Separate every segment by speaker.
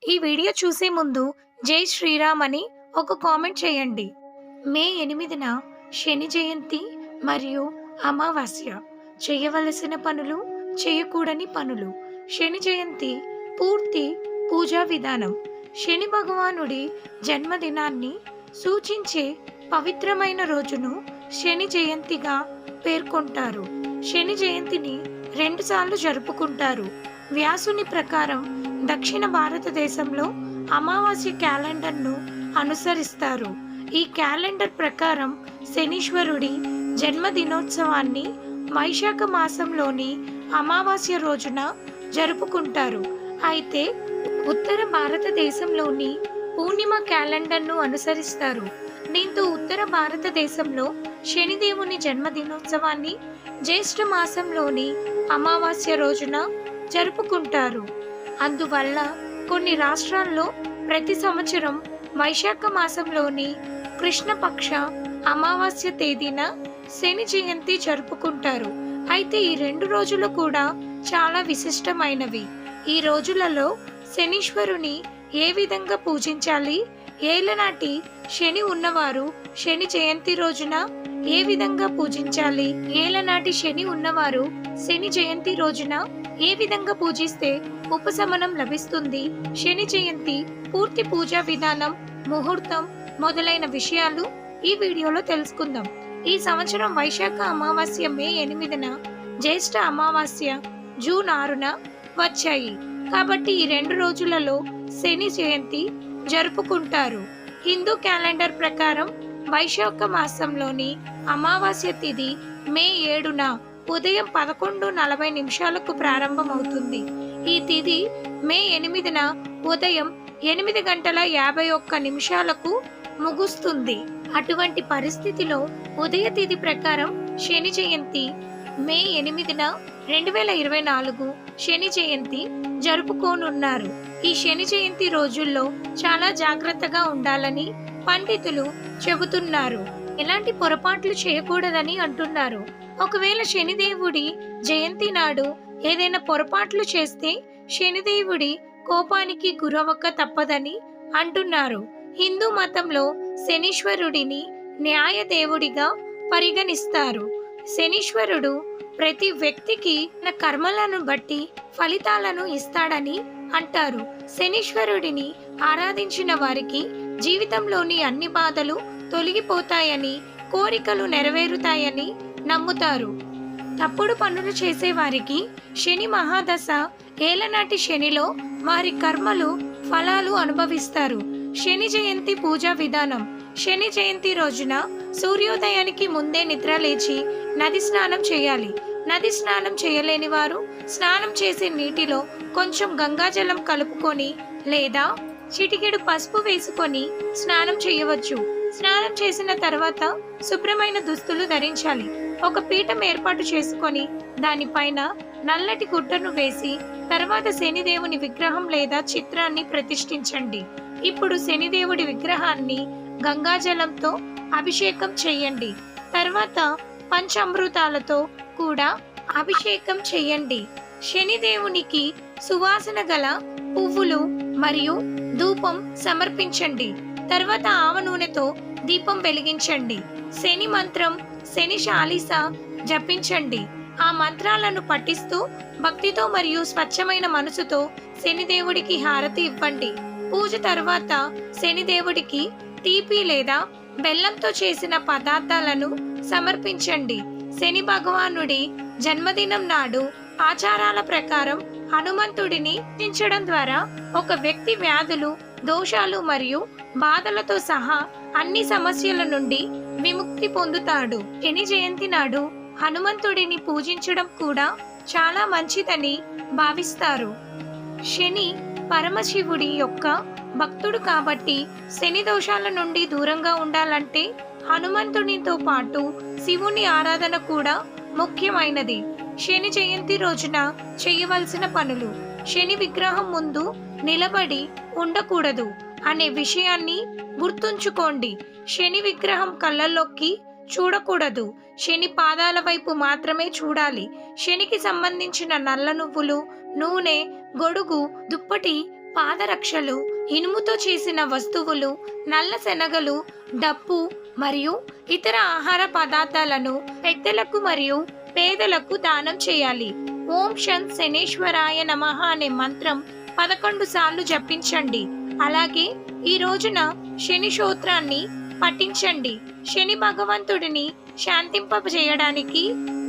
Speaker 1: ఈ వీడియో చూసే ముందు జై శ్రీరామ్ అని ఒక కామెంట్ చేయండి. మే 8న శని జయంతి మరియు అమావాస్య. చేయవలసిన పనులు, చేయకూడని పనులు. శని జయంతి పూర్తి పూజా విధానం. శని భగవానుడి జన్మదినాన్ని సూచించే పవిత్రమైన రోజును శని జయంతిగా పేర్కొంటారు. శని జయంతిని 2 సార్లు జరుపుకుంటారు. వ్యాసుని ప్రకారం దక్షిణ భారతదేశంలో అమావాస్య క్యాలెండర్ను అనుసరిస్తారు. ఈ క్యాలెండర్ ప్రకారం శనీశ్వరుడి జన్మదినోత్సవాన్ని వైశాఖ మాసంలోని అమావాస్య రోజున జరుపుకుంటారు. అయితే ఉత్తర భారతదేశంలోని పూర్ణిమ క్యాలెండర్ను అనుసరిస్తారు. దీంతో ఉత్తర భారతదేశంలో శనిదేవుని జన్మదినోత్సవాన్ని జ్యేష్ఠ మాసంలోని అమావాస్య రోజున జరుపుకుంటారు. అందువల్ల కొన్ని రాష్ట్రాల్లో ప్రతి సంవత్సరం వైశాఖ మాసంలోని కృష్ణపక్ష అమావాస్య తేదీన శని జయంతి జరుపుకుంటారు. అయితే ఈ 2 రోజులు కూడా చాలా విశిష్టమైనవి. ఈ రోజులలో శనీశ్వరుని ఏ విధంగా పూజించాలి, ఏలనాటి శని ఉన్నవారు శని జయంతి రోజున ఏ విధంగా పూజించాలి, ఏలనాటి శని ఉన్నవారు శని జయంతి రోజున ఏ విధంగా పూజిస్తే ఉపశమనం లభిస్తుంది, శని జయంతి పూర్తి పూజా విధానం, ముహూర్తం మొదలైన విషయాలు ఈ వీడియోలో తెలుసుకుందాం. ఈ సంవత్సరం వైశాఖ అమావాస్య మే 8న, జ్యేష్ఠ అమావాస్య జూన్ 6న వచ్చాయి. కాబట్టి ఈ 2 రోజులలో శని జయంతి జరుపుకుంటారు. హిందూ క్యాలెండర్ ప్రకారం వైశాఖ మాసంలోని అమావాస్య తిథి మే 7న ఉదయం 11:40 ప్రారంభమవుతుంది. ఈ తిథి మే 8న ఉదయం 8:51 ముగుస్తుంది. అటువంటి పరిస్థితిలో ఉదయ తిథి ప్రకారం శని జయంతి మే 8న 2024 శని జయంతి జరుపుకోనున్నారు. ఈ శని జయంతి రోజుల్లో చాలా జాగ్రత్తగా ఉండాలని పండితులు చెబుతున్నారు. ఎలాంటి పొరపాట్లు చేయకూడదని అంటున్నారు. ఒకవేళ శనిదేవుడి జయంతి నాడు ఏదైనా పొరపాట్లు చేస్తే శనిదేవుడి కోపానికి గురవక తప్పదని అంటున్నారు. హిందూ మతంలో శనీశ్వరుడిని న్యాయదేవుడిగా పరిగణిస్తారు. శనీశ్వరుడు ప్రతి వ్యక్తికి తన కర్మలను బట్టి ఫలితాలను ఇస్తాడని అంటారు. శనీశ్వరుడిని ఆరాధించిన వారికి జీవితంలోని అన్ని బాధలు తొలగిపోతాయని, కోరికలు నెరవేరుతాయని నమ్ముతారు. తప్పుడు పనులు చేసేవారికి శని మహాదశ ఏలనాటి శనిలో వారి కర్మలు ఫలాలు అనుభవిస్తారు. శని జయంతి పూజా విధానం. శని జయంతి రోజున సూర్యోదయానికి ముందే నిద్ర లేచి నది స్నానం చేయాలి. నది స్నానం చేయలేని వారు స్నానం చేసే నీటిలో కొంచెం గంగాజలం కలుపుకొని లేదా చిటికెడు పసుపు వేసుకొని స్నానం చేయవచ్చు. స్నానం చేసిన తర్వాత శుభ్రమైన దుస్తులు ధరించాలి. ఒక పీఠం ఏర్పాటు చేసుకొని దానిపైన నల్లటి గుడ్డను వేసి తర్వాత శనిదేవుని విగ్రహం లేదా చిత్రాన్ని ప్రతిష్ఠించండి. ఇప్పుడు శనిదేవుడి విగ్రహాన్ని గంగాజలంతో అభిషేకం చేయండి. తర్వాత పంచామృతాలతో కూడా అభిషేకం చేయండి. శనిదేవునికి సువాసన గల పువ్వులు మరియు ధూపం సమర్పించండి. తర్వాత ఆవ నూనెతో దీపం వెలిగించండి. శని మంత్రం, శని చాలీస జపించండి. ఆ మంత్రాలను పఠిస్తూ భక్తితో మరియు స్వచ్ఛమైన మనసుతో శనిదేవుడికి హారతి ఇవ్వండి. పూజ తర్వాత శనిదేవుడికి తీపి లేదా బెల్లంతో చేసిన పదార్థాలను సమర్పించండి. శని భగవానుడి జన్మదినం నాడు ఆచారాల ప్రకారం హనుమంతుడిని పూజించడం ద్వారా ఒక వ్యక్తి వ్యాధులు, దోషాలు మరియు బాధలతో సహా అన్ని సమస్యల నుండి విముక్తి పొందుతాడు. శని జయంతి నాడు హనుమంతుడిని పూజించడం కూడా చాలా మంచిదని భావిస్తారు. శని పరమశివుడి యొక్క భక్తుడు కాబట్టి శని దోషాల నుండి దూరంగా ఉండాలంటే హనుమంతునితో పాటు శివుని ఆరాధన కూడా ముఖ్యమైనది. శని జయంతి రోజున చేయవలసిన పనులు. శని విగ్రహం ముందు నిలబడి ఉండకూడదు అనే విషయాన్ని గుర్తుంచుకోండి. శని విగ్రహం కళ్ళల్లోకి చూడకూడదు. శని పాదాల వైపు మాత్రమే చూడాలి. శనికి సంబంధించిన నల్ల నువ్వులు, నూనె, గొడుగు, దుప్పటి పాదరక్షలు, ఇనుముతో చేసిన వస్తువులు, నల్ల శనగలు, డప్పు మరియు ఇతర ఆహార పదార్థాలను పెద్దలకు మరియు పేదలకు దానం చేయాలి. ఓం షన్ శనేశ్వరాయ నమః అనే మంత్రం 11 సార్లు జపించండి. అలాగే ఈ రోజున శని స్తోత్రాన్ని పఠించండి. శని భగవంతుడిని శాంతింపజేయడానికి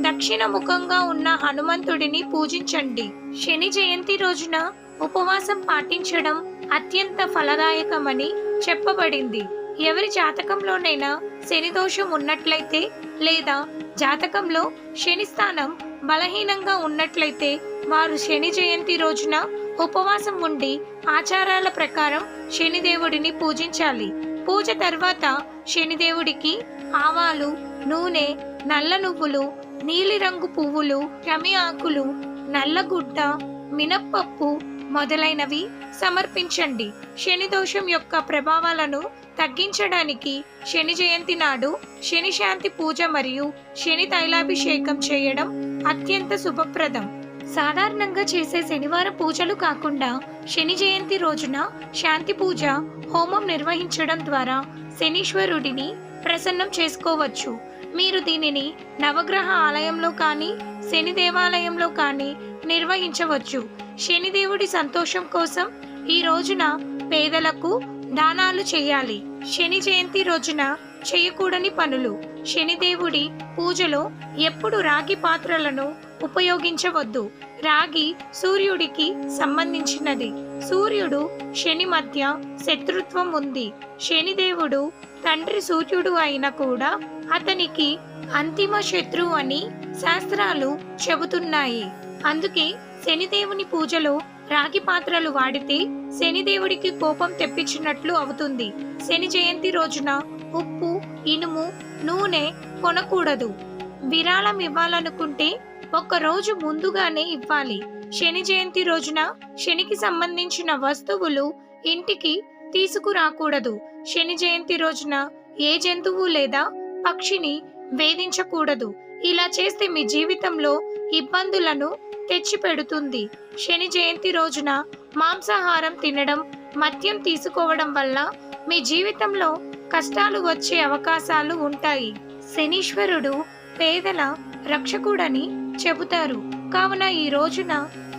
Speaker 1: దక్షిణ ముఖంగా ఉన్న హనుమంతుడిని పూజించండి. శని జయంతి రోజున ఉపవాసం పాటించడం అత్యంత ఫలదాయకమని చెప్పబడింది. ఎవరి జాతకంలోనైనా శని దోషం ఉన్నట్లయితే లేదా జాతకంలో శని స్థానం బలహీనంగా ఉన్నట్లయితే వారు శని జయంతి రోజున ఉపవాసం ఉండి ఆచారాల ప్రకారం శనిదేవుడిని పూజించాలి. పూజ తర్వాత శనిదేవుడికి ఆవాలు, నూనె, నల్ల నువ్వులు, నీలిరంగు పువ్వులు, షమి ఆకులు, నల్లగుడ్డ, మినప్పప్పు మొదలైనవి సమర్పించండి. శని దోషం యొక్క ప్రభావాలను తగ్గించడానికి శని జయంతి నాడు శని శాంతి పూజ మరియు శని తైలాభిషేకం చేయడం అత్యంత శుభప్రదం. సాధారణంగా చేసే శనివారం పూజలు కాకుండా శని జయంతి రోజున శాంతి పూజ, హోమం నిర్వహించడం ద్వారా శనీశ్వరుడిని ప్రసన్నం చేసుకోవచ్చు. మీరు దీనిని నవగ్రహ ఆలయంలో కానీ శని దేవాలయంలో కానీ నిర్వహించవచ్చు. శనిదేవుడి సంతోషం కోసం ఈ రోజున పేదలకు దానాలు చేయాలి. శని జయంతి రోజున చేయకూడని పనులు. శనిదేవుడి పూజలో ఎప్పుడు రాగి పాత్రలను ఉపయోగించవద్దు. రాగి సూర్యుడికి సంబంధించినది. సూర్యుడు శని మధ్య శత్రుత్వం ఉంది. శనిదేవుడు తండ్రి సూర్యుడు అయినా కూడా అతనికి అంతిమ శత్రువు అని శాస్త్రాలు చెబుతున్నాయి. అందుకే శనిదేవుని పూజలో రాగి పాత్రలు వాడితే శనిదేవుడికి కోపం తెప్పించినట్లు అవుతుంది. శని జయంతి రోజున ఉప్పు, ఇనుము, నూనె కొనకూడదు. విరాళం ఇవ్వాలనుకుంటే ఒక రోజు ముందుగానే ఇవ్వాలి. శని జయంతి రోజున శనికి సంబంధించిన వస్తువులు ఇంటికి తీసుకురాకూడదు. శని జయంతి రోజున ఏ జంతువు లేదా పక్షిని వేధించకూడదు. ఇలా చేస్తే మీ జీవితంలో ఇబ్బందులను తెచ్చిపెడుతుంది. శని జయంతి రోజున మాంసాహారం తినడం, మద్యం తీసుకోవడం వల్ల మీ జీవితంలో కష్టాలు వచ్చే అవకాశాలు ఉంటాయి. శనీశ్వరుడు పేదల రక్షకుడని చెబుతారు. కావున ఈ రోజున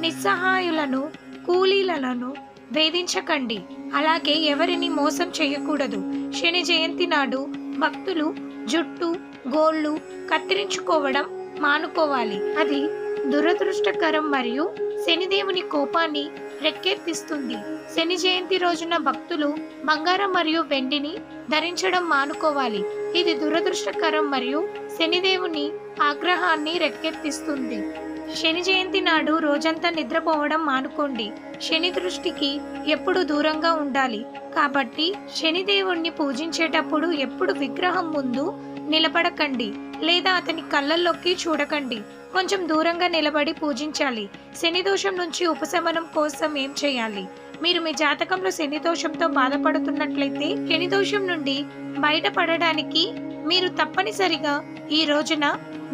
Speaker 1: నిస్సహాయులను, కూలీలను వేధించకండి. అలాగే ఎవరిని మోసం చేయకూడదు. శని జయంతి నాడు భక్తులు జుట్టు, గోళ్ళు కత్తిరించుకోవడం మానుకోవాలి. అది దురదృష్టకరం మరియు శనిదేవుని కోపాన్ని రెక్కెత్తిస్తుంది. శని జయంతి రోజున భక్తులు బంగారం మరియు వెండిని ధరించడం మానుకోవాలి. ఇది దురదృష్టకరం మరియు శనిదేవుని ఆగ్రహాన్ని రెక్కెత్తిస్తుంది. శని జయంతి నాడు రోజంతా నిద్రపోవడం మానుకోండి. శని దృష్టికి ఎప్పుడు దూరంగా ఉండాలి. కాబట్టి శనిదేవుణ్ణి పూజించేటప్పుడు ఎప్పుడు విగ్రహం ముందు నిలబడకండి లేదా అతని కళ్ళల్లోకి చూడకండి. కొంచెం దూరంగా నిలబడి పూజించాలి. శని దోషం నుంచి ఉపశమనం కోసం ఏం చేయాలి? మీరు మీ జాతకంలో శని దోషంతో బాధపడుతున్నట్లయితే శని దోషం నుండి బయటపడడానికి మీరు తప్పనిసరిగా ఈ రోజున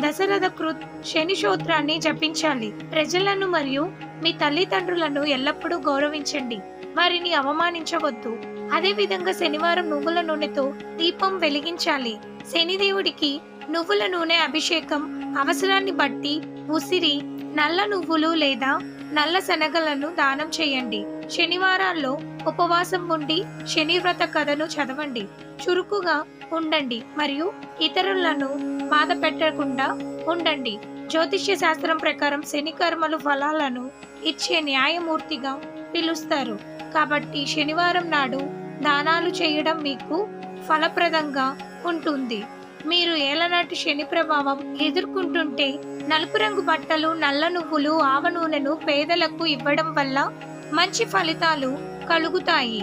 Speaker 1: దశరథ కృత్ శని స్తోత్రాన్ని జపించాలి. ప్రజలను మరియు మీ తల్లిదండ్రులను ఎల్లప్పుడూ గౌరవించండి. వారిని అవమానించవద్దు. అదే విధంగా శనివారం నువ్వుల నూనెతో దీపం వెలిగించాలి. శనిదేవుడికి నువ్వుల నూనె అభిషేకం అవసరాన్ని బట్టి ఉసిరి, నల్ల నువ్వులు లేదా నల్ల శనగలను దానం చేయండి. శనివారాల్లో ఉపవాసం ఉండి శని వ్రత కథను చదవండి. చురుకుగా ఉండండి మరియు ఇతరులను బాధ పెట్టకుండా ఉండండి. జ్యోతిష్య శాస్త్రం ప్రకారం శని కర్మలు ఫలాలను ఇచ్చే న్యాయమూర్తిగా పిలుస్తారు. కాబట్టి శనివారం నాడు దానాలు చేయడం మీకు ఫలప్రదంగా ఉంటుంది. మీరు ఏలనాటి శని ప్రభావం ఎదుర్కొంటుంటే నలుపు రంగు బట్టలు, నల్ల నువ్వులు, ఆవ నూనెను పేదలకు ఇవ్వడం వల్ల మంచి ఫలితాలు కలుగుతాయి.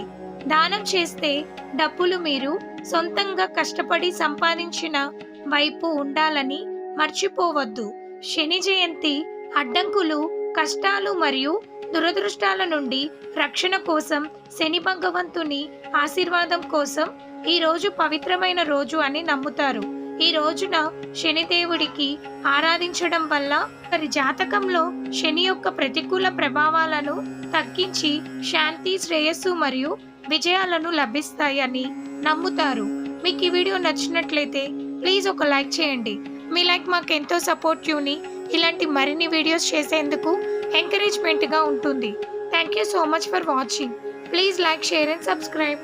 Speaker 1: దానం చేస్తే డబ్బులు మీరు సొంతంగా కష్టపడి సంపాదించిన వైపు ఉండాలని మర్చిపోవద్దు. శని జయంతి అడ్డంకులు, కష్టాలు మరియు దురదృష్టాల నుండి రక్షణ కోసం, శని భగవంతుని ఆశీర్వాదం కోసం ఈ రోజు పవిత్రమైన రోజు అని నమ్ముతారు. ఈ రోజున శనిదేవుడికి ఆరాధించడం వల్ల వారి జాతకంలో శని యొక్క ప్రతికూల ప్రభావాలను తగ్గించి శాంతి, శ్రేయస్సు మరియు విజయాలను లభిస్తాయని నమ్ముతారు. మీకు ఈ వీడియో నచ్చినట్లయితే ప్లీజ్ ఒక లైక్ చేయండి. మీ లైక్ మాకు ఎంతో సపోర్టివ్ని, ఇలాంటి మరిన్ని వీడియోస్ చేసేందుకు ఎంకరేజ్మెంట్గా ఉంటుంది. Thank you so much for watching. Please like, share and subscribe.